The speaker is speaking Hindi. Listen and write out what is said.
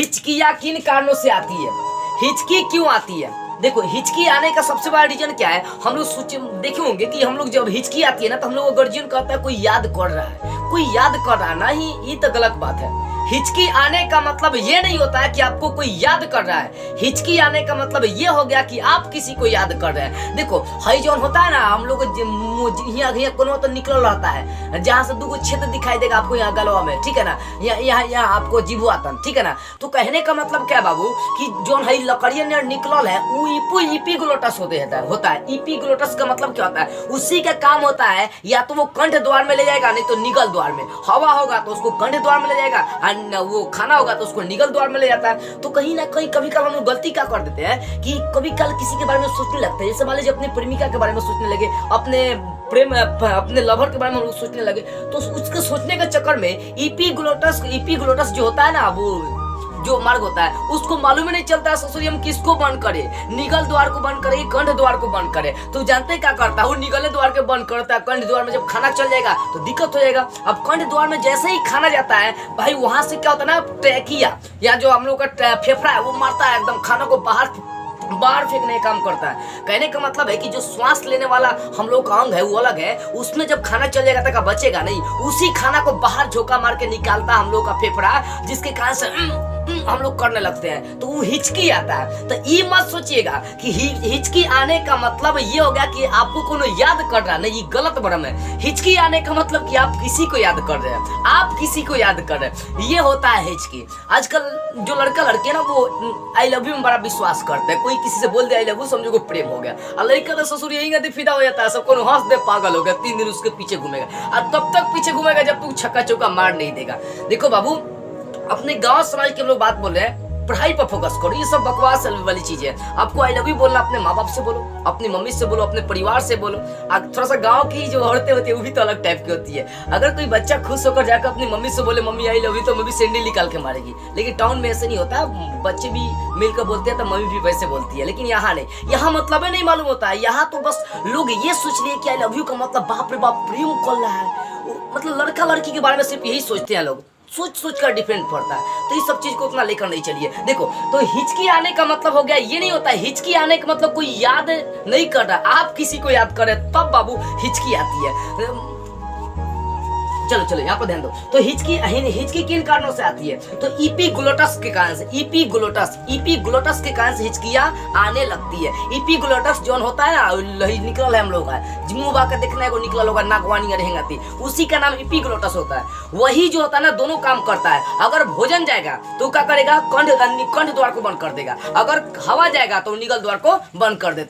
हिचकियाँ किन कारणों से आती है, हिचकी क्यों आती है। देखो हिचकी आने का सबसे बड़ा रीजन क्या है। हम लोग सोचे देखे होंगे कि हम लोग जब हिचकी आती है ना तो हम लोग गार्जियन कहता है कोई याद कर रहा है, कोई याद कर रहा है। नहीं, ये तो गलत बात है। हिचकी आने का मतलब ये नहीं होता है कि आपको कोई याद कर रहा है। हिचकी आने का मतलब ये हो गया कि आप किसी को याद कर रहे हैं। देखो हई जौन होता है ना, हम लोग यहाँ कोनो तो निकल रहता है, जहाँ से दो क्षेत्र दिखाई देगा आपको यहाँ गलवा में, ठीक है ना, यहाँ आपको जिभुआ तन, ठीक है ना। तो कहने का मतलब क्या बाबू कि जौन हई लकड़िया निकलल है वो इपीग्लोटस होता है। इपीग्लोटस का मतलब क्या होता है, उसी का काम होता है या तो वो कंठ द्वार में ले जाएगा, नहीं तो निगल द्वार में। हवा होगा तो उसको कंठ द्वार में ले जाएगा, वो खाना होगा तो उसको निगल द्वार में ले जाता है। तो कहीं ना कहीं कभी कभी हम लोग गलती क्या कर देते हैं कि कभी कल किसी के बारे में सोचने लगते हैं। जैसे मान लीजिए अपनी प्रेमिका के बारे में सोचने लगे, अपने लवर के बारे में हम लोग सोचने लगे, तो उसके सोचने के चक्कर में इपीग्लोटस जो होता है ना, वो जो मार्ग होता है उसको मालूम ही नहीं चलता है ससुरी हम किसको बंद करे, निगल द्वार को बंद करे, कंठ द्वार को बंद करे। तो जानते क्या करता है, वो निगले द्वार के बंद करता है। कंठ द्वार में जब खाना चल जाएगा तो दिक्कत हो जाएगा। अब कंठ द्वार में जैसे ही खाना जाता है भाई, वहां से क्या होता है ना, ट्रैकिया या जो हम लोग का फेफड़ा है वो मारता है, एकदम खाना को बाहर फेंकने का काम करता है। कहने का मतलब है कि जो श्वास लेने वाला हम लोग का अंग है वो अलग है, उसमें जब खाना चल जाएगा तक बचेगा नहीं, उसी खाना को बाहर झोंका मार के निकालता हम लोग का फेफड़ा, जिसके कारण से हम लोग करने लगते हैं, तो वो हिचकी आता है। तो ये मत सोचिएगा कि हिचकी आने का मतलब ये हो गया कि आपको कोनो याद कर रहा, नहीं, ये गलत भ्रम है। हिचकी आने का मतलब कि आप किसी को याद कर रहे हैं, आप किसी को याद कर रहे हैं, ये होता है हिचकी। आजकल जो लड़का लड़के ना वो आई लव यू में बड़ा विश्वास करते हैं। कोई किसी से बोल दे आई लव यू, समझो को प्रेम हो गया। और लड़का तो ससुर यही फिदा हो जाता है, सब को हंस दे, पागल हो गया, 3 दिन उसके पीछे घूमेगा और तब तक पीछे घूमेगा जब तू छक्का चौका मार नहीं देगा। देखो बाबू, अपने गांव समाज के लोग बात बोल रहे हैं, पढ़ाई पर फोकस करो, ये सब बकवास वाली चीज है। आपको आई लव यू बोलना अपने माँ बाप से बोलो, अपनी मम्मी से बोलो, अपने परिवार से बोलो। थोड़ा सा गांव की जो औरतें होती है वो भी तो अलग टाइप की होती है। अगर कोई बच्चा खुश होकर जाकर अपनी मम्मी से बोले मम्मी आई लव यू, तो मम्मी सैंडल निकाल के मारेगी। लेकिन टाउन में ऐसे नहीं होता, बच्चे भी मिलकर बोलते हैं तो मम्मी भी वैसे बोलती है। लेकिन यहाँ नहीं, यहाँ मतलब नहीं मालूम होता है। यहाँ तो बस लोग ये सोच रहे हैं कि आई लव यू का मतलब बाप रे बाप प्रेम कर रहा है, मतलब लड़का लड़की के बारे में सिर्फ यही सोचते हैं लोग, सोच कर डिफरेंट पड़ता है। तो इस सब चीज को उतना लेकर नहीं चलिए। देखो तो हिचकी आने का मतलब हो गया, ये नहीं होता है हिचकी आने का मतलब कोई याद नहीं कर रहा, आप किसी को याद करें तब बाबू हिचकी आती है। चलो यहाँ पर ध्यान दो। तो हिचकी किन कारणों से आती है, तो इपीग्लोटस के कारण से, इपीग्लोटस के कारण से हिचकियां आने लगती है। इपीग्लोटस जो होता है ना, निकल है हम लोग का मुंह बाकर देखना है, निकल होगा नागवानी रहेंगे, उसी का नाम इपीग्लोटस होता है। वही जो होता है ना दोनों काम करता है। अगर भोजन जाएगा तो क्या करेगा, कंठ द्वार को बंद कर देगा, अगर हवा जाएगा तो निगल द्वार को बंद कर देता है।